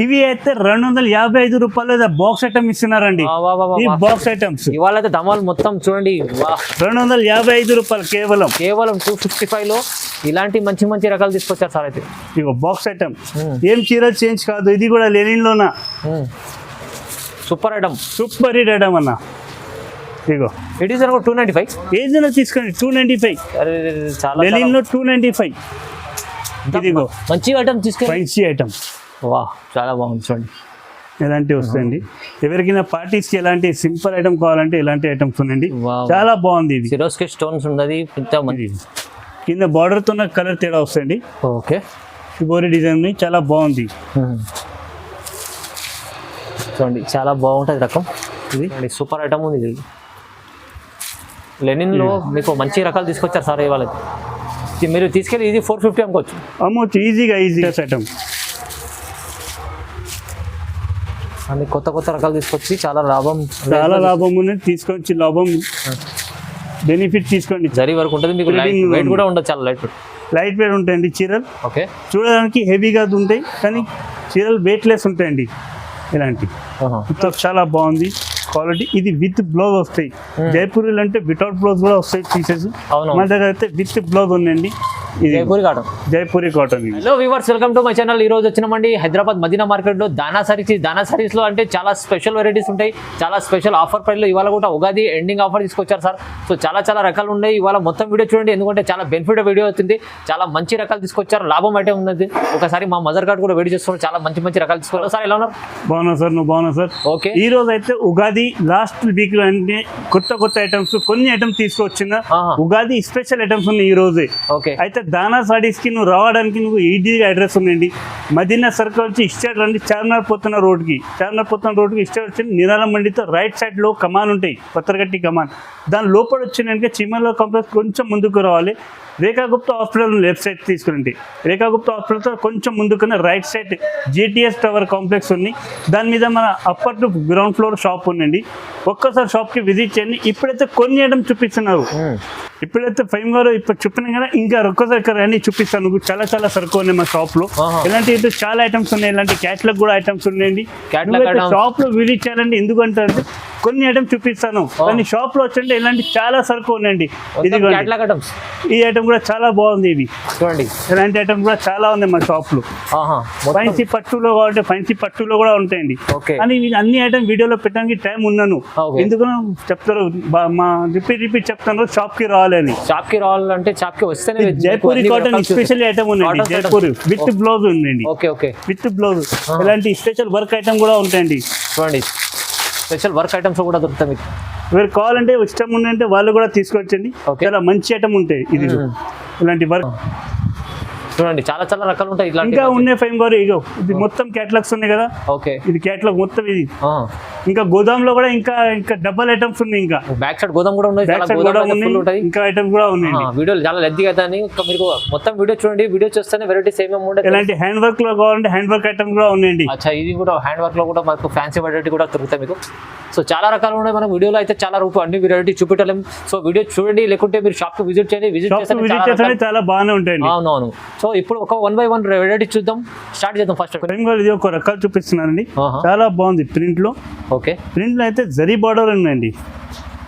ఇవి అయితే 255 రూపాయలు బాక్స్ ఐటమ్ ఇస్తున్నారండి. ఈ బాక్స్ ఐటమ్స్ ఇవాళ అయితే ధమాల్ మొత్తం చూడండి. 255 రూపాయలు కేవలం 265 లో ఇలాంటి మంచి మంచి రకాలు తీసుకొచ్చారు సార్. అయితే ఇగో బాక్స్ ఐటమ్ ఏం చీరలు చేంజ్ కాదు. ఇది కూడా లెనిన్ లోనా super item, super hit item అన్న. ఇగో ఇట్ ఈస్ 295. ఏదైనా తీసుకోండి 295. చాలా లెనిన్ లో 295. ఇదిగో మంచి ఐటమ్ తీసుకొని ఫ్యాన్సీ ఐటమ్. వా చాలా బాగుంది చూడండి. ఎలాంటివి వస్తాయండి. ఎవరికైనా పార్టీస్కి ఎలాంటి సింపుల్ ఐటమ్ కావాలంటే ఇలాంటి ఐటమ్స్ ఉన్నాయండి. చాలా బాగుంది. ఇది సిరోస్కి స్టోన్స్ ఉన్నది. కింద బార్డర్ తో కలర్ తేడా వస్తాయండి. ఓకే, షిబోరి డిజైన్ చాలా బాగుంది. చూడండి చాలా బాగుంటుంది రకం. ఇది సూపర్ ఐటమ్ ఉంది. ఇది లెనిన్ లో మీకు మంచి రకాలు తీసుకొచ్చారు సార్. ఇవాళ మీరు తీసుకెళ్ళి ఇది 450 అమ్ముకోవచ్చు. అమ్మవచ్చు ఈజీగా ఐటమ్. అన్ని కొత్త కొత్త రకాలు తీసుకొచ్చి చాలా లాభం ఉంది. తీసుకొచ్చి లాభం బెనిఫిట్ తీసుకోండి. జరీ వరకు ఉంటుంది. మీకు వెయిట్ కూడా ఉండదు. చాలా లైట్ వెయిట్ ఉంటాయండి చీరలు. ఓకే, చూడడానికి హెవీగా ఉంటాయి కానీ చీరలు వెయిట్ లెస్ ఉంటాయండి. ఇలాంటి చాలా బాగుంది క్వాలిటీ. ఇది విత్ బ్లౌజ్ వస్తాయి. జైపూరీలు అంటే వితౌట్ బ్లౌజ్ కూడా వస్తాయి పీసెస్. మన దగ్గర అయితే విత్ బ్లౌజ్ ఉందండి. Jaipuri cotton. Hello viewers, welcome to my channel. ఈ రోజు వచ్చినామండి హైదరాబాద్ మదీనా మార్కెట్ లో దానా సారీస్. దానా సారీస్ లో అంటే చాలా స్పెషల్ వెరైటీస్ ఉంటాయి. చాలా స్పెషల్ ఆఫర్ ప్రైస్ లో ఇవాళ కూడా ఉగాది ఎండింగ్ ఆఫర్ తీసుకొచ్చారు సార్. సో చాలా రకాలు ఉన్నాయి. ఇవాళ మొత్తం వీడియో చూడండి, ఎందుకంటే చాలా బెనిఫిట్ వీడియో అవుతుంది. చాలా మంచి రకాలు తీసుకొచ్చారు. లాభం అయితే ఉన్నది. ఒకసారి మా మదర్ కార్డ్ కూడా వీడియో చేస్తున్నారు. చాలా మంచి రకాలు తీసుకోవాలి. సార్ ఎలా ఉన్నారు? బాగున్నా సార్. నువ్వు బాగున్నా సార్? ఓకే, ఈ రోజు అయితే ఉగాది లాస్ట్ వీక్ లో అంటే కొత్త ఐటమ్స్ కొన్ని ఐటమ్స్ తీసుకొచ్చిన ఉగాది స్పెషల్ ఐటమ్స్ ఉన్నాయి ఈ రోజే. ఓకే, అయితే దానా సారీస్ కి నువ్వు రావడానికి నువ్వు ఈజీగా అడ్రస్ ఉందండి. మదీనా సర్కిల్ వచ్చి ఇస్టేట్ రండి. చార్మినార్ పోతున్న రోడ్కి ఇస్టేట్ వచ్చి నిరాల మండితో రైట్ సైడ్ లో కమాన్ ఉంటాయి. పత్రగట్టి కమాన్. దాని లోపల వచ్చినాక చిమర్ల కాంప్లెక్స్ కొంచెం ముందుకు రావాలి. Rekha Gupta hospital left side తీసుకురండి. రేఖా గుప్తా హాస్పిటల్తో కొంచెం ముందుకున్న right side GTS tower complex ఉంది. దాని మీద మన upper to ground floor shop ఉందండి. ఒక్కసారి షాప్కి విజిట్ చేయండి. ఇప్పుడైతే కొన్ని ఐటమ్స్ చూపిస్తున్నారు. ఇప్పుడైతే ఫైమ్ గారు ఇప్పుడు చెప్పిన కదా, ఇంకా ఒక్కసారి అన్ని చూపిస్తాను. చాలా సరుకు ఉన్నాయి మా షాప్ లో. ఇలాంటి అయితే చాలా ఐటమ్స్ ఉన్నాయి. ఇలాంటి క్యాట్లాగ్ కూడా ఐటమ్స్ ఉన్నాయండి. షాప్ లో విజిట్ చేయాలండి. ఎందుకంటే కొన్ని ఐటమ్స్ చూపిస్తాను కానీ షాప్ లో వచ్చండి ఇలాంటి చాలా సరుకు ఉన్నాయండి. ఇది ఈ ఐటమ్ కూడా చాలా బాగుంది. ఇది చూడండి, ఇలాంటి ఐటమ్ కూడా చాలా ఉంది మా షాప్ లో. ఫ్యాన్సీ పట్టులో కావాలంటే ఫ్యాన్సీ పట్టులో కూడా ఉంటాయండి. కానీ అన్ని ఐటమ్ వీడియోలో పెట్టడానికి టైం ఉన్నాను. ఎందుకని చెప్తారు మా రిపీట్ చెప్తాను షాప్ కి రావాలని. షాప్ కి రావాలంటే షాప్ కి వస్తేనే జైపూరి కాటన్ స్పెషల్ ఐటమ్ ఉందండి. జైపూరి విత్ బ్లౌజ్ ఉందండి. Okay, with blouse. ఇలాంటి స్పెషల్ వర్క్ ఐటమ్ కూడా ఉంటాయండి. చూడండి, స్పెషల్ వర్క్ ఐటమ్స్ కూడా దొరుకుతాయి మీకు. మీరు కావాలంటే ఇష్టం ఉందంటే వాళ్ళు కూడా తీసుకొచ్చండి. చాలా మంచి ఐటమ్ ఉంటాయి. ఇది ఇలాంటి వర్క్ చూడండి, చాలా రకాలు ఉంటాయి. ఇంకా ఉన్నాయి ఫైమ్ గారు. ఇగో ఇది మొత్తం క్యాటలాగ్స్ ఉన్నాయి కదా. ఓకే, ఇది క్యాటలాగ్ మొత్తం. ఇది ఇంకా గోదాంలో కూడా ఇంకా డబల్ ఐటమ్స్ ఉన్నాయి. ఇంకా బ్యాక్ సైడ్ గోదాం కూడా ఉన్నాయి. ఇంకా ఐటమ్స్ కూడా ఉన్నాయి. వీడియో చాలా లెంత్ కదా అని మీరు మొత్తం వీడియో చూడండి. వీడియో చూస్తేనే వెరైటీస్ ఏమేమి ఉంటాయి. ఇలాంటి హ్యాండ్ వర్క్ లో కావాలంటే హ్యాండ్ వర్క్ ఐటమ్ కూడా ఉన్నాయండి. అచ్చా, ఇది కూడా హ్యాండ్ వర్క్ లో కూడా మనకు ఫ్యాన్సీ వెరైటీ కూడా దొరుకుతాయి మీకు. సో చాలా రకాలు ఉన్నాయి. మనం వీడియోలో అయితే చాలా అన్ని వెరైటీ చూపించలేం. సో వీడియో చూడండి, లేకుంటే మీరు షాప్ కి విజిట్ చేయండి. విజిట్ చేస్తే చాలా బాగానే ఉంటాయండి. అవునవును. సో ఇప్పుడు ఒక 1 by 1 వెరైటీ చూద్దాం. స్టార్ట్ చేద్దాం. ఫస్ట్ ఇది ఒక రకాలు చూపిస్తున్నానండి. చాలా బాగుంది ప్రింట్ లో. ఓకే, ప్రింట్ లో అయితే జరీ బార్డర్ ఉందండి.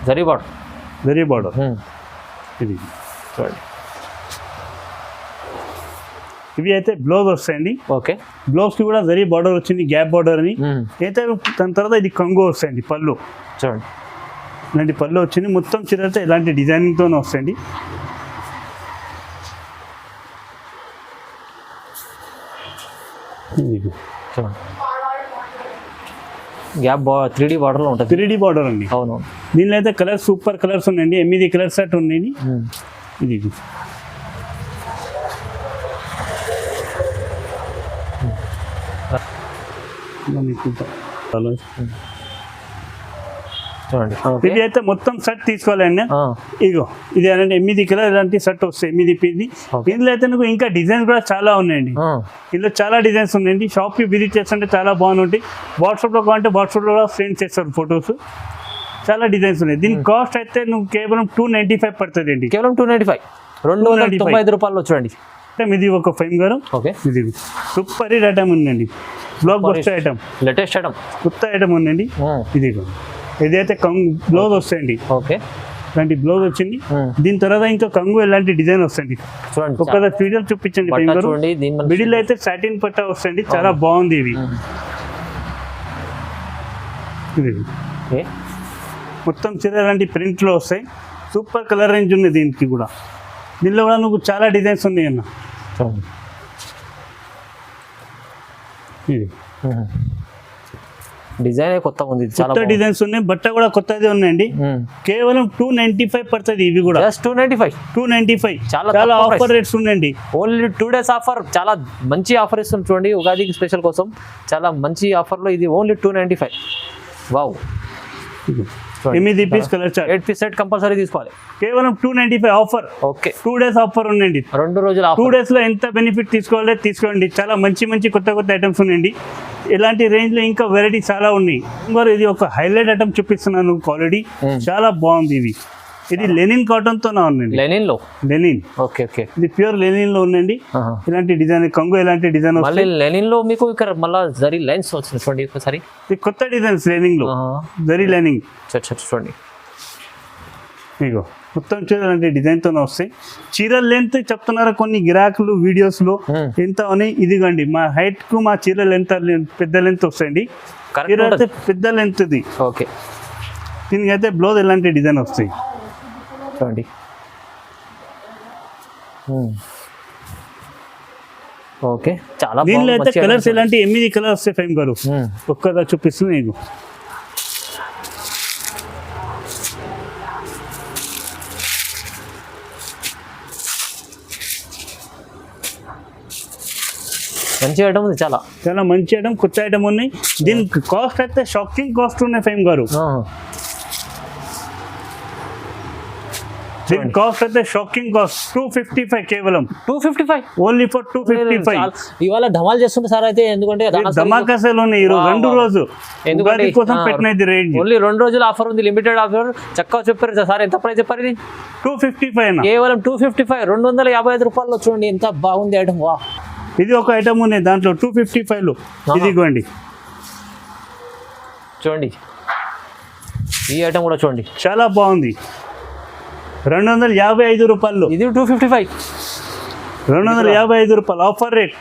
జరీ బార్డర్ ఇది చూడండి. ఇవి అయితే బ్లౌజ్ వస్తాయండి. ఓకే, బ్లౌజ్ కి కూడా జరీ బార్డర్ వచ్చింది, గ్యాప్ బార్డర్ అని. అయితే దాని తర్వాత ఇది కంగో వస్తాయండి. పళ్ళు చూడండి, ఇలాంటి పళ్ళు వచ్చింది. మొత్తం చీర అయితే ఇలాంటి డిజైనింగ్ తోనే వస్తాయండి. గ్యాప్ 3D బార్డర్ లో ఉంటుంది. 3D బార్డర్ అండి. అవును, దీనిలో అయితే కలర్స్ సూపర్ కలర్స్ ఉన్నాయండి. 8 కలర్ సెట్ ఉన్నాయి. ఇది చూడండి. ఇది అయితే మొత్తం సెట్ తీసుకోవాలండి. ఇగో ఇది అంటే 8 కలర్ ఇలాంటి సెట్ వస్తాయి. 8 పీది. ఇందులో అయితే నాకు ఇంకా డిజైన్స్ కూడా చాలా ఉన్నాయండి. ఇందులో చాలా డిజైన్స్ ఉన్నాయండి. షాప్ కి విజిట్ చేస్తుంటే చాలా బాగుంటాయి. వాట్సాప్ లో కావాలంటే వాట్సాప్ లో కూడా సెండ్ చేస్తారు ఫొటోస్. చాలా డిజైన్స్ ఉన్నాయి. దీని కాస్ట్ అయితే నువ్వు కేవలం 295 పడుతుంది అండి. కేవలం 295, 295 రూపాయలు చూడండి. ఇది ఒక ఫైమ్ గారు. ఓకే, ఇది సూపర్ హిట్ ఐటమ్ ఉందండి. Block buster item, latest item, కొత్త ఐటమ్ ఉందండి. ఇది ఇదైతే బ్లౌజ్ వస్తాయండి, ఓకే ఇలాంటి బ్లౌజ్ వచ్చింది. దీని తర్వాత ఇంకా కంగు ఎలాంటి డిజైన్ వస్తుంది చూడండి. ఒక్కసారి వీడియోలు చూపించండి. చూడండి దీని మిడిల్ అయితే సాటిన్ పట్టా వస్తుంది, చాలా బాగుంది. ఇవి ఇది మొత్తం చీర లాంటి ప్రింట్లో వస్తాయి. సూపర్ కలర్ రేంజ్ ఉంది దీనికి కూడా. దీనిలో కూడా నువ్వు చాలా డిజైన్స్ ఉన్నాయి అన్న. ఇది డిజైన్ కొత్త ఉంది, కొత్త డిజైన్స్ ఉన్నాయి. బట్ట కూడా కొత్తది ఉన్నాయండి. కేవలం 295 పడుతుంది. ఇవి కూడా జస్ట్ 295. చాలా ఆఫర్ రేట్స్ ఉన్నాయండి. ఓన్లీ 2 days ఆఫర్, చాలా మంచి ఆఫర్ ఇస్తుంది చూడండి. ఉగాదికి స్పెషల్ కోసం చాలా మంచి ఆఫర్లో ఇది only 295. Wow, 8 piece colour chart, 8 piece set compulsory తీసుకోవాలి. కేవలం 295 ఆఫర్. ఓకే, 2 days ఆఫర్ ఉందండి. 2 రోజులు 2 days లో ఎంత బెనిఫిట్ తీసుకోండి. చాలా మంచి కొత్త ఐటమ్స్ ఉన్నాయండి. ఇలాంటి రేంజ్ లో ఇంకా వెరైటీ చాలా ఉన్నాయి. మరి ఇది ఒక హైలైట్ ఐటమ్ చూపిస్తున్నాను. క్వాలిటీ చాలా బాగుంది. ఇది లెనిన్ కాటన్ తో ఉందండి. లెనిన్ ఓకే ఓకే, ఇది ప్యూర్ లెనిన్ లో ఉందండి. ఇలాంటి డిజైన్ కంగు ఎలాంటి డిజైన్ మళ్ళీ లెనిన్ లో మీకు ఇక్కడ మళ్ళీ జరీ లైన్స్ వచ్చింది చూడండి ఒకసారి. ఇది కొత్త డిజైన్స్ లెనిన్ లో, జరీ లైనింగ్ చూడండి. ఇగో మొత్తం చూడాలంటే డిజైన్ తోనే వస్తాయి. చీరల లెంత్ చెప్తున్నారు కొన్ని గిరాకులు వీడియోస్ లో ఎంత అని. ఇదిగోండి మా హైట్ కు మా చీర లెంత్ పెద్ద లెంత్ వస్తాయండి. చీర అయితే పెద్ద లెంత్ ఇది. ఓకే, దీనికి అయితే బ్లౌజ్ ఎలాంటి డిజైన్ వస్తాయి చూడండి. ఓకే, చాలా దీనిలో అయితే కలర్స్ ఎలాంటి 8 కలర్స్ వస్తాయి. ఫైమ్ గారు ఒక్కదా చూపిస్తుంది నీకు. మంచి ఐటమ్ ఉంది, చాలా మంచి ఐటమ్, కొత్త ఐటమ్ ఉన్నాయి. దీనికి కాస్ట్ అయితే షాకింగ్ కాస్ట్ ఉన్నాయి ఫైమ్ గారు. దీని కాస్ట్ అయితే షాకింగ్ కాస్ట్ 255. కేవలం 255 ఓన్లీ ఫర్ 255. ఇవాళ ధమాల్ చేస్తుంది సార్. అయితే ఎందుకంటే ధమాకా సేల్ ఉన్నాయి ఈ రోజు 2 రోజు, ఎందుకంటే కోసం పెట్టినది రేంజ్. ఓన్లీ 2 రోజులు ఆఫర్ ఉంది, లిమిటెడ్ ఆఫర్. చక్కగా చెప్పారు సార్. ఎంత ప్రైస్ చెప్పారు ఇది? 255. కేవలం 255, 255 రూపాయలు. చూడండి ఎంత బాగుంది ఐటమ్. వా, ఇది ఒక ఐటమ్ ఉన్నాయి దాంట్లో 255 లో. ఇదిగోండి చూడండి, ఈ ఐటమ్ కూడా చూడండి, చాలా బాగుంది. 255 రూపాయలు. ఇది 255, 255 రూపాయలు ఆఫర్ రేట్.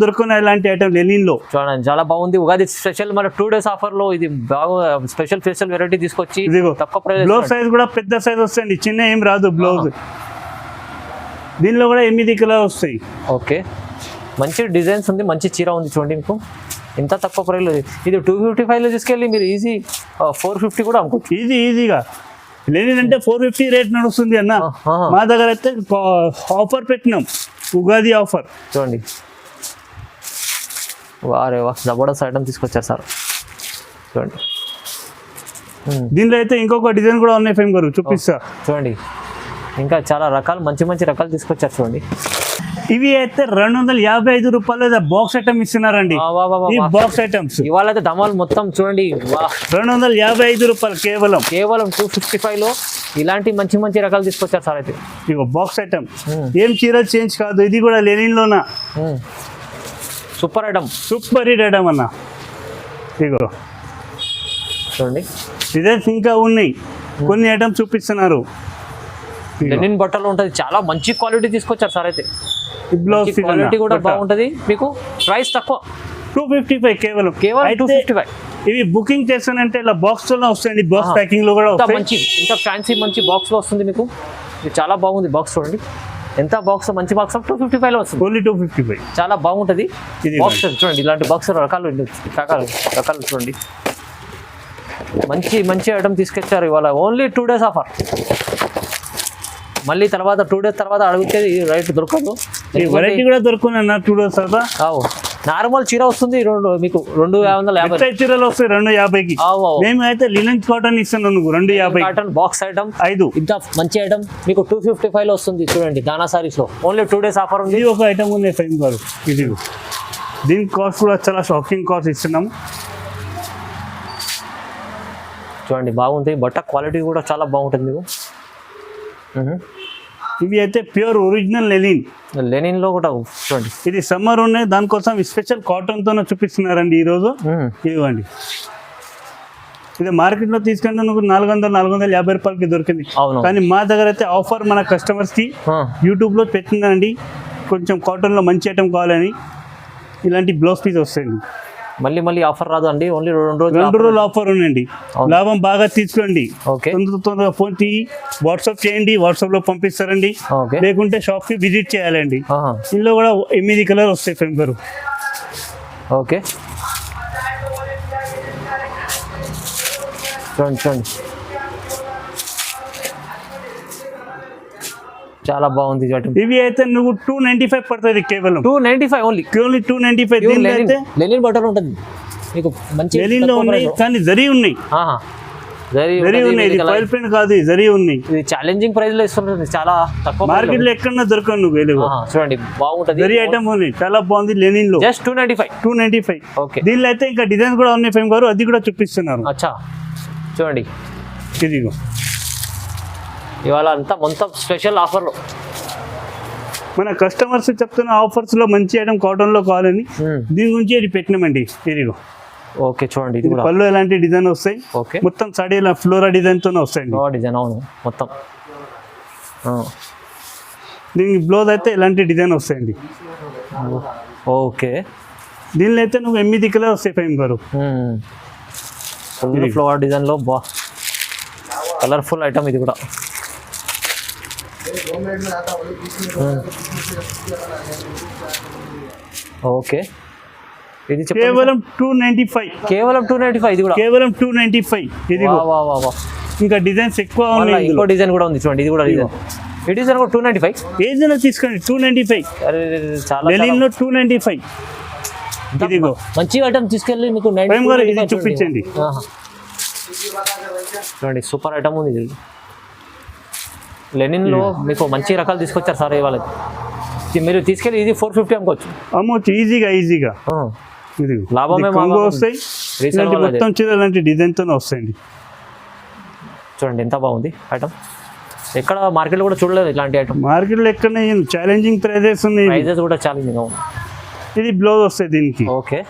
దొరుకున్నాయి ఇలాంటి ఐటమ్ లెనిన్ లో. చూడండి చాలా బాగుంది. ఉగాది స్పెషల్ మన 2 days ఆఫర్ లో ఇది బాగా స్పెషల్ వెరైటీ తీసుకొచ్చి తక్కువ ప్రైస్. బ్లౌజ్ సైజ్ కూడా పెద్ద సైజ్ వస్తాయండి, చిన్న ఏం రాదు బ్లౌజ్. దీనిలో కూడా 8 కలర్ వస్తాయి. ఓకే, మంచి డిజైన్స్ ఉంది, మంచి చీర ఉంది చూడండి. మీకు ఇంత తక్కువ ప్రైస్లో ఇది 255 లో తీసుకెళ్ళి మీరు ఈజీ 450 కూడా అమ్ముకోవచ్చు. ఈజీగా. లెనిన్ అంటే 450 రేట్ నడుస్తుంది అన్న. మా దగ్గర అయితే ఆఫర్ పెట్టినాం, ఉగాది ఆఫర్. చూడండి, వారే వా, జబర్దస్త్ ఐటమ్ తీసుకొచ్చారు సార్. చూడండి, దీనిలో అయితే ఇంకొక డిజైన్ కూడా ఉన్నాయి ఫేమ్ గారు, చూపిస్తా. చూడండి, ఇంకా చాలా రకాలు మంచి రకాలు తీసుకొచ్చారు చూడండి. ఇవి అయితే 255 రూపాయలు బాక్స్ ఐటమ్ ఇస్తున్నారండి. ఈ బాక్స్ ఐటమ్స్ ఇవాళ అయితే ధమాల్ మొత్తం చూడండి. 255 రూపాయలు కేవలం 255 లో ఇలాంటి మంచి రకాలు తీసుకొచ్చారు సార్. అయితే ఇగో బాక్స్ ఐటమ్, ఏం చీర చేంజ్ కాదు. ఇది కూడా లెనిన్ లోనా, super item, super hit item అన్న. ఇగో చూడండి, డిజైన్స్ ఇంకా ఉన్నాయి, కొన్ని ఐటమ్స్ చూపిస్తున్నారు. లెనిన్ బట్టలు ఉంటుంది, చాలా మంచి క్వాలిటీ తీసుకొచ్చారు సార్. అయితే బ్లౌజ్ క్వాలిటీ కూడా బాగుంటుంది. మీకు ప్రైస్ తక్కువ, 255 కేవలం 255. ఇవి బుకింగ్ చేస్తానంటే ఇలా బాక్స్ లో వస్తాయండి, బాక్స్ ప్యాకింగ్ లో కూడా మంచి, ఇంత ఫ్యాన్సీ మంచి బాక్స్ లో వస్తుంది మీకు. ఇది చాలా బాగుంది బాక్స్. చూడండి ఎంత బాక్స్, మంచి బాక్స్ 255 లో వస్తుంది. ఓన్లీ 255, చాలా బాగుంటుంది బాక్స్. చూడండి ఇలాంటి బాక్స్ రకాలు చూడండి, మంచి ఐటమ్ తీసుకొచ్చారు ఇవాళ. Only 2 days offer. మళ్ళీ తర్వాత 2 days తర్వాత అడిగితే రైట్ దొరకదు. వెరైటీ కూడా దొరుకున్నా 2 days తర్వాత. నార్మల్ చీర వస్తుంది మీకు 250. చీరలు వస్తాయి 250కి. మేము అయితే లినన్ కాటన్ ఇస్తున్నాం, నువ్వు 250 కాటన్ బాక్స్ ఐటమ్ 5. ఇంత మంచి ఐటమ్ మీకు 255 లో వస్తుంది. చూడండి దానా సారీస్ లో ఓన్లీ 2 days ఆఫర్ ఉంది. ఇది ఒక ఐటమ్ ఉంది ఫైమ్ గారు. ఇది దీని కాస్ట్ కూడా చాలా షాకింగ్ కాస్ట్ ఇస్తున్నాము. చూడండి బాగుంది, బట్ట క్వాలిటీ కూడా చాలా బాగుంటుంది మీకు. ఇవి అయితే ప్యూర్ ఒరిజినల్ లెనిన్. లెనిన్లో కూడా చూడండి. ఇది సమ్మర్ ఉన్నాయి, దానికోసం స్పెషల్ కాటన్తో చూపిస్తున్నారండి ఈరోజు. ఇవ్వండి, ఇది మార్కెట్లో తీసుకుంటే నువ్వు 450 రూపాయలకి దొరికింది. అవును. కానీ మా దగ్గర అయితే ఆఫర్ మన కస్టమర్స్కి యూట్యూబ్లో పెట్టిందండి, కొంచెం కాటన్లో మంచి ఐటమ్ కావాలని ఇలాంటి బ్లౌజ్ పీస్ వస్తాయండి. మళ్ళీ ఆఫర్ రాదు అండి, ఓన్లీ 2 రోజులు ఆఫర్ ఉందండి. లాభం బాగా తీసుకోండి. ఓకే. తొందరగా ఫోన్ తీయి, వాట్సాప్ చేయండి, వాట్సాప్లో పంపిస్తారండి. ఓకే. లేకుంటే షాప్కి విజిట్ చేయాలండి. ఇందులో కూడా 8 కలర్ వస్తాయి ఫ్రెండ్ గారు. ఓకే, చూడండి చాలా బాగుంది. ఇవి అయితే నువ్వు 295 పడుతుంది, కేవలం 295 ఓన్లీ. 295. దీనిలో అయితే లెనిన్ బటర్ ఉంటుంది మీకు, మంచి లెనిన్ లో ఉన్నాయి, కానీ జరీ ఉన్నాయి. జరీ ఉన్నాయి, ఇది ఫైల్ ప్రింట్ కాదు, జరీ ఉన్నాయి. ఇది ఛాలెంజింగ్ ప్రైస్ లో ఇస్తుంది, చాలా తక్కువ మార్కెట్ లో ఎక్కడన్నా దొరకదు. నువ్వు చూడండి బాగుంటది, జరీ ఐటమ్ ఉంది, చాలా బాగుంది. లెనిన్ లో జస్ట్ 295. ఓకే. దీనిలో అయితే ఇంకా డిజైన్స్ కూడా ఉన్నాయి ఫేమ్ గారు, అది కూడా చూపిస్తున్నారు. అచ్చా చూడండి, ఇదిగో ఇవాళ అంతా మొత్తం స్పెషల్ ఆఫర్లో మన కస్టమర్స్ చెప్తున్న ఆఫర్స్ లో మంచి ఐటమ్ కాటన్ లో కావాలని దీని గురించి ఇది పెట్టినామండి. ఇదిగో ఓకే చూడండి, ఇది పళ్ళు ఎలాంటి డిజైన్ వస్తాయి. ఓకే, మొత్తం సాడీ ఫ్లోరా డిజైన్ తోనే వస్తాయండి. డిజైన్ అవును మొత్తం. దీనికి బ్లౌజ్ అయితే ఎలాంటి డిజైన్ వస్తాయండి. ఓకే, దీనిలో అయితే నువ్వు 8 కలర్ వస్తాయి ఫేమ్ గారు. ఫుల్ ఫ్లవర్ డిజైన్ లో కలర్ఫుల్ ఐటమ్ ఇది కూడా. ఓకే, ఇది కేవలం 295. కేవలం 295. ఇది కూడా కేవలం 295. ఇది ఇంకా డిజైన్స్ ఎక్కువ ఉన్నాయి. ఇంకో డిజైన్ కూడా ఉంది చూడండి, ఇది కూడా డిజైన్. ఈ డిజైన్ కూడా 295. ఏదైనా తీసుకోండి, 295. చాలా లెనిన్ లో 295. ఇదిగో మంచి ఐటమ్ తీసుకెళ్ళి మీకు చూపించండి. చూడండి సూపర్ ఐటమ్ ఉంది. లెనిన్ లో మీకు మంచి రకాలు తీసుకొచ్చారు సార్ ఇవాళ. మీరు తీసుకెళ్ళి ఇది 450 అమ్మొచ్చు ఈజీగా. లాభమే వస్తాయి. మొత్తం చీర అలాంటి డిజైన్ తోనే వస్తాయండి. చూడండి ఎంత బాగుంది ఐటమ్, ఎక్కడ మార్కెట్ లో కూడా చూడలేదు ఇలాంటి ఐటమ్. మార్కెట్ లో ఎక్కడ ఛాలెంజింగ్ ప్రైజెస్ ఉన్నాయి, ప్రైజెస్ కూడా ఛాలెంజింగ్. అవును, ఇది బ్లౌజ్ వస్తాయి దీనికి. ఓకే,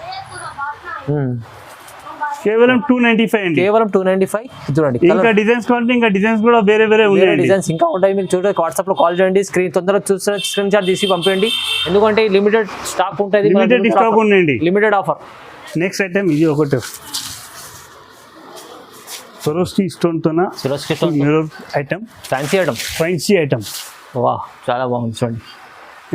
కేవలం 295 అండి. కేవలం 295. చూడండి ఇంకా డిజైన్స్ కావాలంటే ఇంకా డిజైన్స్ కూడా వేరే ఉన్నాయి. డిజైన్స్ ఇంకా ఉంటాయి, మీరు చూడండి. వాట్సాప్ లో కాల్ చేయండి, తొందరగా చూస్తే స్క్రీన్ షాట్ తీసి పంపండి, ఎందుకంటే లిమిటెడ్ స్టాక్ ఉంటుంది. లిమిటెడ్ స్టాక్ ఉందండి, లిమిటెడ్ ఆఫర్. నెక్స్ట్ ఐటమ్ ఇది ఒకటి సరోస్కి స్టోన్ తోన మిర్రర్ ఐటమ్, ఫ్యాన్సీ ఐటమ్. వా చాలా బాగుంది చూడండి,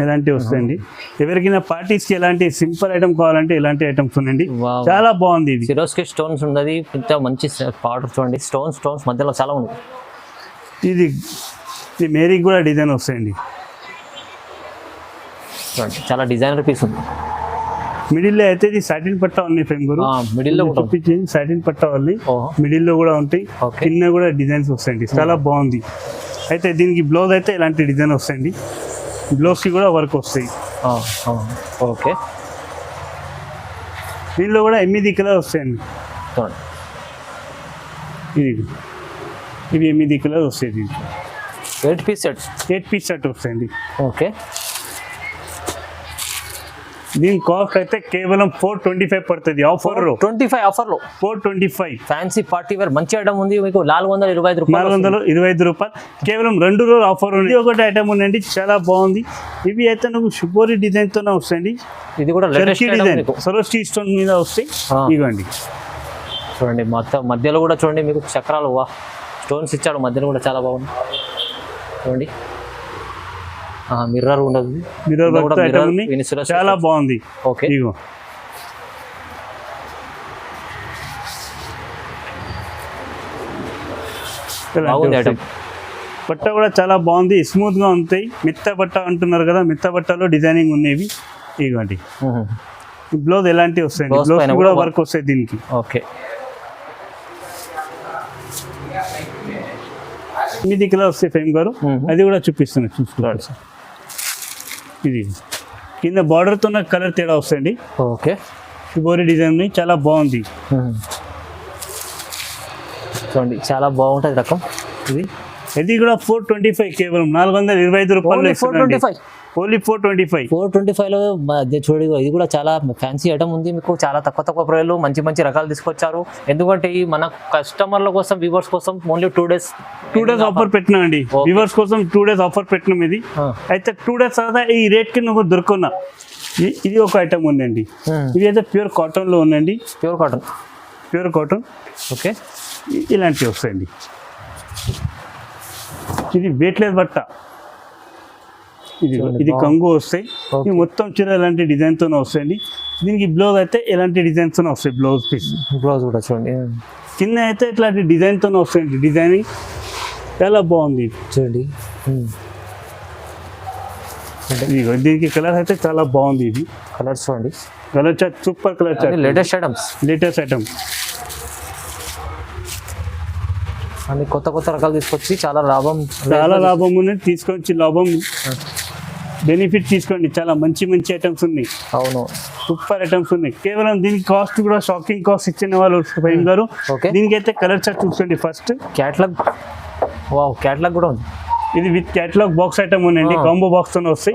ఎలాంటివి వస్తాయండి. ఎవరికైనా పార్టీస్కి ఎలాంటి సింపుల్ ఐటమ్ కావాలంటే ఇలాంటి ఐటమ్స్ ఉన్నాయండి, చాలా బాగుంది. ఇది సిరోస్కి స్టోన్స్ ఉన్నది, ఇంత మంచి పౌడర్ చూడండి, స్టోన్స్ మధ్యలో చాలా ఉంది. ఇది మేరీకి కూడా డిజైన్ వస్తాయండి చూడండి, చాలా డిజైనర్ పీస్ ఉంది. మిడిల్లో అయితే ఇది సాటిన్ పట్టా ఉంది ఫేమ్ గురు. మిడిల్లో చూపించింది సాటిన్ పట్టా ఉంది, మిడిల్లో కూడా ఉంటాయి, కింద కూడా డిజైన్స్ వస్తాయండి, చాలా బాగుంది. అయితే దీనికి బ్లౌజ్ అయితే ఇలాంటి డిజైన్ వస్తాయండి, బ్లౌజ్కి కూడా వర్క్ వస్తాయి. ఓకే, దీనిలో కూడా 8 కలర్ వస్తాయండి. ఇవి 8 కలర్ వస్తాయి. దీంట్లో 8 పీస్ సెట్ వస్తాయండి. ఓకే, దీని కాస్ట్ అయితే కేవలం 425 పడుతుంది. ఆఫర్ 25 ఆఫర్లో 425. ఫ్యాన్సీ పార్టీ వేర్ మంచి ఐటమ్ ఉంది మీకు, 425 రూపాయలు. కేవలం 2 రోజులు ఆఫర్ ఉంది. ఒకటి ఐటమ్ ఉందండి, చాలా బాగుంది. ఇవి అయితే నువ్వు షుపోరి డిజైన్ తోనే వస్తాయండి. ఇది కూడా డిజైన్ సరోస్కి స్టోన్ మీద వస్తాయి. ఇవ్వండి చూడండి, మొత్తం మధ్యలో కూడా చూడండి మీకు చక్రాలు స్టోన్స్ ఇచ్చాడు మధ్యలో కూడా, చాలా బాగుంది చూడండి. మిర్రర్ ఉండదు, చాలా బాగుంది. ఓకే, ఇగో బట్ట కూడా చాలా బాగుంది, స్మూత్ గా ఉంటాయి. మెత్త బట్ట అంటున్నారు కదా, మెత్త బట్టలో డిజైనింగ్ ఉన్నాయి. ఇవ్వండి బ్లౌజ్ ఎలాంటివి వస్తాయండి, బ్లౌజ్ కూడా వర్క్ వస్తాయి దీనికి. ఓకే, 8 కలర్ వస్తాయి ఫేమ్ గారు, అది కూడా చూపిస్తున్నాను, చూసుకోవాలి సార్. ఇది కింద బార్డర్ తో కలర్ తేడా వస్తాయండి. ఓకే, షుబోరి డిజైన్ చాలా బాగుంది చూడండి, చాలా బాగుంటుంది రకం. ఇది ఇది కూడా 425 కేవలం 425 రూపాయలు Only 425. ఓన్లీ 425. 425లో చూడండి, ఇది కూడా చాలా ఫ్యాన్సీ ఐటమ్ ఉంది మీకు. చాలా తక్కువ ప్రైస్లో మంచి మంచి రకాలు తీసుకొచ్చారు. ఎందుకంటే ఈ మన కస్టమర్ల కోసం, వ్యూవర్స్ కోసం ఓన్లీ 2 days ఆఫర్ పెట్టినామండి. వ్యూవర్స్ కోసం 2 days ఆఫర్ పెట్టినాం. ఇది అయితే 2 days తర్వాత ఈ రేట్ కి నువ్వు దొరుకున్నా. ఇది ఒక ఐటమ్ ఉందండి. ఇది అయితే ప్యూర్ కాటన్ లో ఉందండి. Pure cotton. ఓకే, ఇలాంటివి వస్తాయండి. ఇది వెయిట్లెస్ బట్ట. ఇది కంగు వస్తాయి. ఇది మొత్తం చీర ఎలాంటి డిజైన్ తోనే వస్తాయండి. దీనికి బ్లౌజ్ అయితే ఎలాంటి డిజైన్స్ తోనే వస్తాయి. బ్లౌజ్ పీస్ కూడా చూడండి, కింద అయితే ఇట్లాంటి డిజైన్ తోనే వస్తాయండి. డిజైనింగ్ చాలా బాగుంది చూడండి. దీనికి కలర్ అయితే చాలా బాగుంది. ఇది కలర్స్ చూడండి, colour chart super colour chart. Latest items అన్ని కొత్త రకాలు తీసుకొచ్చి చాలా లాభం ఉన్నది. తీసుకొచ్చి లాభం బెనిఫిట్ తీసుకోండి. చాలా మంచి ఐటమ్స్ ఉన్నాయి. అవును, సూపర్ ఐటమ్స్ ఉన్నాయి. కేవలం దీనికి కాస్ట్ కూడా షాకింగ్ కాస్ట్ ఇచ్చిన వాళ్ళు ఫైన్ గారు. దీనికి అయితే కలర్ చార్ట్ చూసుకోండి. ఫస్ట్ క్యాటలాగ్ కూడా ఉంది. ఇది విత్ క్యాటలాగ్ బాక్స్ ఐటమ్ ఉందండి. కాంబో బాక్స్ తో వస్తాయి.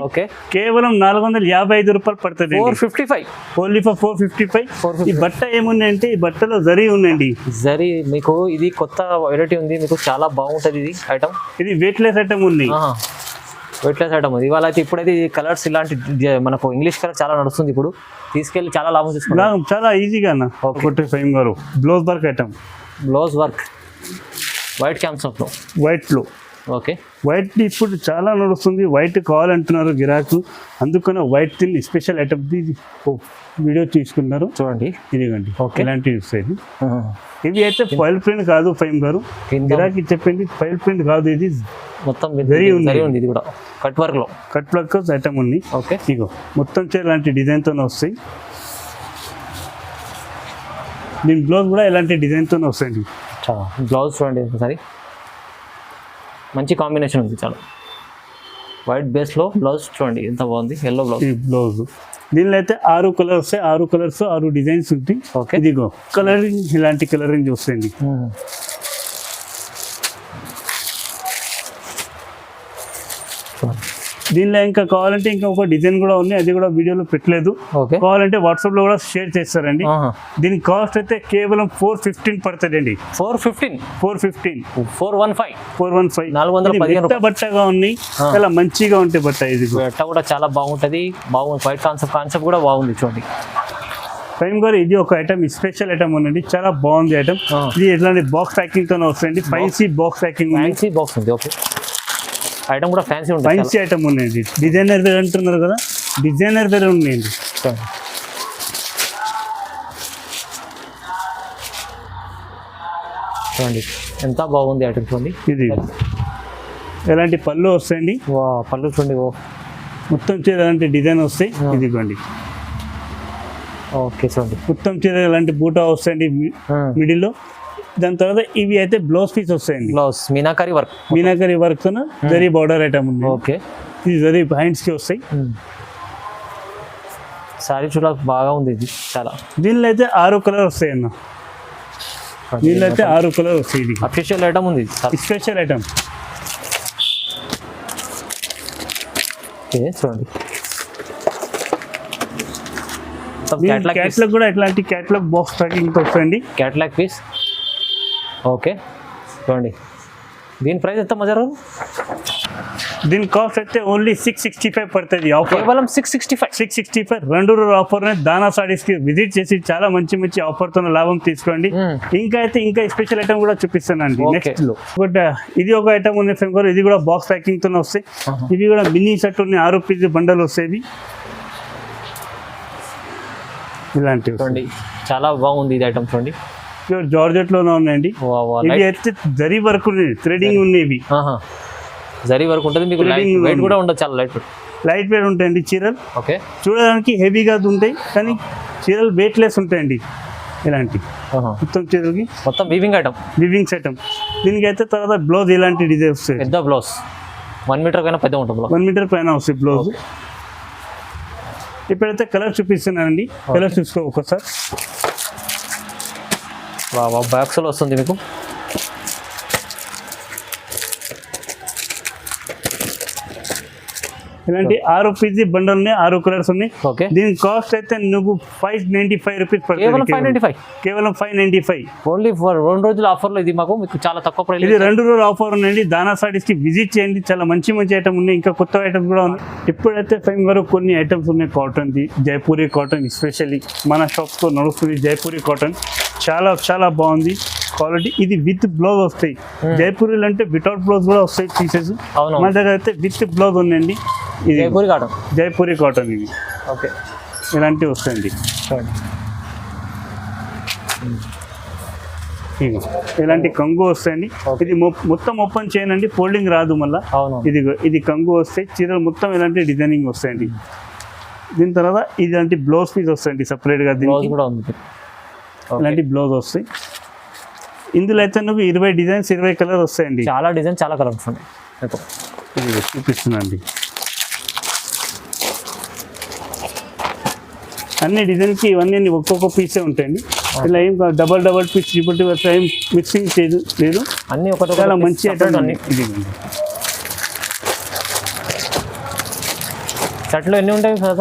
కేవలం 455 రూపాయలు పడుతుంది. 455 ఓన్లీ ఫర్ 455. ఈ బట్ట ఏముందంటే ఈ బట్టలో జరీ ఉందండి. జరీ మీకు ఇది కొత్త వెరైటీ ఉంది. మీకు చాలా బాగుంటది ఇది ఐటమ్. ఇది వెయిట్లెస్ ఐటమ్ ఉంది. వెయిట్లెస్ ఐటమ్ ఉంది. ఇవాళ అయితే ఇప్పుడైతే కలర్స్ ఇలాంటి మనకు ఇంగ్లీష్ కలర్ చాలా నడుస్తుంది. ఇప్పుడు తీసుకెళ్ళి చాలా లాభం తీసుకున్నాం. చాలా ఈజీగా ఫైమ్ గారు. Blouse work item. వైట్ క్యాన్సప్ లో, వైట్ లో. ఓకే, వైట్ ఇప్పుడు చాలా నడుస్తుంది. వైట్ కావాలంటున్నారు గిరాకు. అందుకనే వైట్ తిని స్పెషల్ ఐటమ్ వీడియో తీసుకున్నారు. చూడండి, ఇదిగండి ఇలాంటివి వస్తాయి. ఇవి అయితే ఫైల్ ప్రింట్ కాదు ఫైమ్ గారు. గిరాకి చెప్పింది ఫైల్ ప్రింట్ కాదు. ఇది మొత్తం జరీ ఉంది. ఇది కూడా కట్ వర్క్ ఐటమ్ ఉంది. ఓకే, ఇగో మొత్తం ఇలాంటి డిజైన్ తోనే వస్తాయి. దీని బ్లౌజ్ కూడా ఇలాంటి డిజైన్ తోనే వస్తాయండి. బ్లౌజ్ చూడండి ఒకసారి, మంచి కాంబినేషన్ ఉంది. చాలా వైట్ బేస్ లో బ్లౌజ్ చూడండి ఎంత బాగుంది. Yellow blouse. దీనిలో అయితే 6 కలర్స్ వస్తాయి. 6 కలర్స్ 6 డిజైన్స్ ఉంటాయి. ఇదిగో కలరింగ్, ఇలాంటి కలరింగ్ వస్తాయండి. దీనిలో ఇంకా కావాలంటే ఇంకా ఒక డిజైన్ కూడా ఉంది. అది కూడా వీడియోలో పెట్టలేదు. కావాలంటే వాట్సాప్ లో కూడా షేర్ చేస్తారండి. దీని కాస్ట్ అయితే కేవలం 415 పడుతుంది అండి. 415 బట్టగా ఉన్నాయి. చాలా మంచిగా ఉంటాయి బట్ట. ఇది కూడా చాలా బాగుంటది. వైట్ కాన్సెప్ట్ కూడా బాగుంది చూడండి. ఫైమ్ గారు ఇది ఒక ఐటమ్, స్పెషల్ ఐటమ్ ఉందండి. చాలా బాగుంది ఐటమ్. ఇది ఎట్లాంటి బాక్స్ ప్యాకింగ్ తోనే వస్తుంది. ఫ్యాన్సీ బాక్స్ ప్యాకింగ్ ఉంది. ఓకే, ఐటమ్ కూడా ఫ్యాన్సీ ఉంటుంది. ఫ్యాన్సీ ఐటమ్ ఉన్నాయండి. డిజైనర్ వేర్ అంటున్నారు కదా, డిజైనర్ వేర్ ఉన్నాయండి. చూడండి ఎంత బాగుంది ఐటమ్. చూడండి, ఇది ఎలాంటి పళ్ళు వస్తాయండి. పళ్ళు చూడండి, మొత్తం చీర ఎలాంటి డిజైన్ వస్తాయి. ఇదిగోండి. ఓకే, చూడండి మొత్తం చీర ఎలాంటి బూటా వస్తాయండి మిడిల్ లో. దాని తర్వాత ఇవి అయితే బ్లౌజ్ పీస్ వస్తాయండి. మీనాకరీ వర్క్ తో జరీ బార్డర్ ఐటమ్ ఉంది. ఓకే, ఇది జరీ హ్యాండ్స్ కి వస్తాయి. సారీ చూడ బాగా ఉంది. ఇది చాలా. దీనిలో అయితే 6 కలర్ వస్తాయి అన్న. దీనిలో అయితే 6 కలర్ వస్తాయి. ఇది అఫీషియల్ ఐటమ్ ఉంది. Special item. చూడండి, క్యాట్లాగ్ కూడా ఇట్లాంటి క్యాట్లాగ్ బాక్స్ ప్యాకింగ్ తో వస్తాయండి. Catalogue piece. ఓకే, చూడండి దీని ప్రైస్ ఎంత మజారు? దీని కాస్ట్ అయితే ఓన్లీ 665 పడుతుంది. కేవలం 665. 2 రోజుల ఆఫర్. దానా సారీస్ కి విజిట్ చేసి చాలా మంచి ఆఫర్ తో లాభం తీసుకోండి. ఇంకా స్పెషల్ ఐటమ్ కూడా చూపిస్తానండి నెక్స్ట్ లో. బట్ ఇది ఒక ఐటమ్ ఉంది ఫైమ్ గారు. ఇది కూడా బాక్స్ ప్యాకింగ్ తోనే వస్తాయి. ఇవి కూడా మినీ సెట్ ఉన్నాయి. 6 పీస్ బండల్ వస్తాయి. ఇలాంటివి చాలా బాగుంది. ఇది ఐటమ్ చూడంండి, ప్యూర్ జార్జెట్ లోనే ఉన్నాయండి. ఇవి అయితే జరీ వర్క్ ఉంది, థ్రెడింగ్ ఉన్నాయి. జరీ వర్క్ ఉంటుంది. మీకు వెయిట్ కూడా ఉండదు. చాలా లైట్ వెయిట్ ఉంటాయండి చీరలు. ఓకే, చూడడానికి హెవీగా ఉంటాయి కానీ చీరలు వెయిట్ లెస్ ఉంటాయండి. ఇలాంటి మొత్తం చీరలకి మొత్తం వీవింగ్ ఐటమ్. దీనికి అయితే తర్వాత బ్లౌజ్ ఇలాంటి డిజైన్ వస్తాయి. పెద్ద బ్లౌజ్ 1 మీటర్ కన్నా పెద్ద ఉంటుంది. 1 మీటర్ పైన వస్తాయి బ్లౌజ్. ఇప్పుడైతే కలర్ చూపిస్తున్నానండి. కలర్ చూసుకో ఒకసారి. బాక్స్లో వస్తుంది మీకు. ఇలాంటి 6 పీజీ బండల్ ఉన్నాయి, 6 కలర్స్ ఉన్నాయి. ఓకే, దీని కాస్ట్ అయితే నువ్వు 595 రూపీస్ కేవలం పడుతుంది. 595, కేవలం 595. ఓన్లీ ఫర్ 2 రోజుల ఆఫర్లో ఇది మాకు మీకు చాలా తక్కువ ప్రైస్. ఇది 2 రోజుల ఆఫర్ ఉందండి. దానా సారీస్ కి విజిట్ చేయండి, చాలా మంచి ఐటమ్ ఉన్నాయి, ఇంకా కొత్త ఐటమ్స్ కూడా ఉన్నాయి. ఇప్పుడైతే టైం వరకు కొన్ని ఐటమ్స్ ఉన్నాయి cotton the, Jaipuri cotton especially మన షాప్స్ లో నడుస్తుంది. జైపూరి కాటన్ చాలా చాలా బాగుంది క్వాలిటీ. ఇది విత్ బ్లౌజ్ వస్తాయి. జైపూరీలు అంటే వితౌట్ బ్లౌజ్ కూడా వస్తాయి పీసెస్. అవును, మన దగ్గర అయితే విత్ బ్లౌజ్ ఉందండి. ఇది జైపూరి కాటన్, జైపూరి కాటన్ ఇది. ఓకే, ఇలాంటివి వస్తాయండి. చూడండి. ఇగో ఇలాంటి కంగు వస్తాయండి. ఇది మొత్తం ఓపెన్ చేయనండి, ఫోల్డింగ్ రాదు మళ్ళీ. అవును, ఇది కంగు వస్తాయి. చీరలు మొత్తం ఇలాంటి డిజైనింగ్ వస్తాయండి. దీని తర్వాత ఇలాంటి బ్లౌజ్ పీస్ వస్తాయండి సపరేట్గా. బ్లౌజ్ దీనికి కూడా ఉంది. ఇలాంటి బ్లౌజ్ వస్తాయి. ఇందులో అయితే నువ్వు 20 డిజైన్స్ 20 కలర్ వస్తాయండి. చాలా డిజైన్, చాలా కలర్స్ ఉన్నాయి. ఇది చూపిస్తున్నాండి. అన్ని డిజైన్కి ఇవన్నీ ఒక్కొక్క పీసే ఉంటాయండి. ఇలా ఏం డబల్ పీస్ ట్రిపుల్ అట్లా ఏం మిక్సింగ్ లేదు. అన్ని ఒకటి చాలా మంచి ఐటమ్ అన్ని. ఇది షర్ట్లో ఎన్ని ఉంటాయి సార్?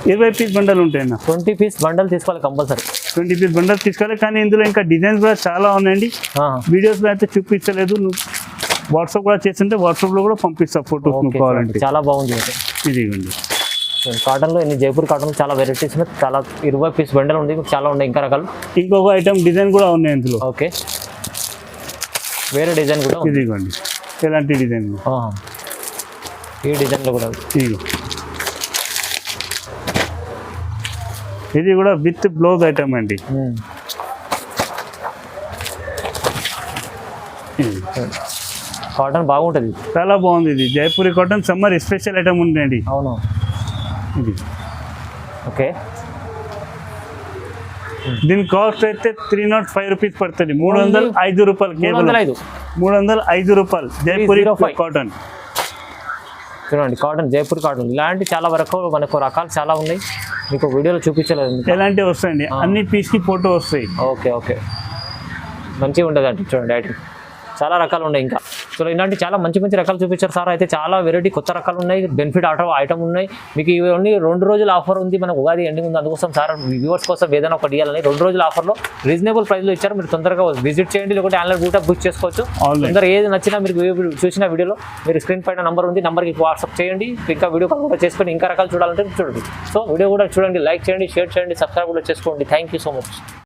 20 పీస్ బండలు ఉంటాయన్న. 20 పీస్ బండల్ తీసుకోవాలి కంపల్సరీ. 20 పీస్ బండల్ తీసుకోవాలి. కానీ ఇందులో ఇంకా డిజైన్స్ కూడా చాలా ఉన్నాయండి. వీడియోస్లో అయితే చూపించలేదు. నువ్వు వాట్సాప్ కూడా చేస్తుంటే వాట్సాప్లో కూడా పంపిస్తా ఫోటోస్ నువ్వు కావాలంటే. చాలా బాగుంది. ఇదిగోండి కాటన్లో ఎన్ని జైపూర్ కాటన్ చాలా వెరైటీస్ ఉన్నాయి. చాలా 20 పీస్ బండల్ ఉంది, చాలా ఉన్నాయి ఇంకా రకాలు. ఇంకొక ఐటమ్ డిజైన్ కూడా ఉన్నాయి ఇందులో. ఓకే, వేరే డిజైన్ కూడా ఉంది. ఇదిగోండి ఎలాంటి డిజైన్. ఈ డిజైన్లో కూడా ఇదిగో ఇది కూడా విత్ బ్లౌజ్ ఐటమ్ అండి. కాటన్ బాగుంటుంది, చాలా బాగుంది. ఇది Jaipuri cotton summer special item ఉందండి. అవును, ఇది ఓకే. దీని కాస్ట్ అయితే 305 రూపీస్ పడుతుంది. 305 రూపాయలు, కేవలం 305 రూపాయలు జైపూరి కాటన్. చూడండి, కాటన్ జైపూర్ కాటన్ ఇలాంటి చాలా వరకు మనకు రకాలు చాలా ఉన్నాయి. మీకు వీడియోలో చూపించలేదు. ఎలాంటివి వస్తాయండి, అన్ని పీస్కి ఫోటో వస్తాయి. ఓకే ఓకే, మంచిగా ఉంటుంది అంటే చూడండి. ఐటమ్ చాలా రకాలు ఉన్నాయి ఇంకా. సో ఇలాంటి చాలా మంచి మంచి రకాలు చూపించారు సార్. అయితే చాలా వెరైటీ కొత్త రకాలు ఉన్నాయి, బెనిఫిట్ ఐటమ్ ఉన్నాయి. మీకు ఇవన్నీ 2 రోజుల ఆఫర్ ఉంది, మనకు ఉగాది ఎండింగ్ ఉంది. అందుకోసం సార్ వ్యూవర్స్ కోసం ఏదైనా ఒకటి ఇవ్వాలని 2 రోజుల ఆఫర్లో రీజనబుల్ ప్రైస్లో ఇచ్చారు. మీరు తొందరగా విజిట్ చేయండి, లేకపోతే ఆన్లైన్ బూటా బుక్ చేసుకోవచ్చు. తొందరగా ఏది నచ్చినా మీరు చూసిన వీడియోలో మీరు స్క్రీన్ పైన నంబర్ ఉంది, నంబర్కి వాట్సాప్ చేయండి. ఇంకా వీడియో కాల్ కూడా చేసుకొని ఇంకా రకాలు చూడాలంటే చూడండి. సో వీడియో కూడా చూడండి, లైక్ చేయండి, షేర్ చేయండి, సబ్స్క్రైబ్ కూడా చేసుకోండి. Thank you so much.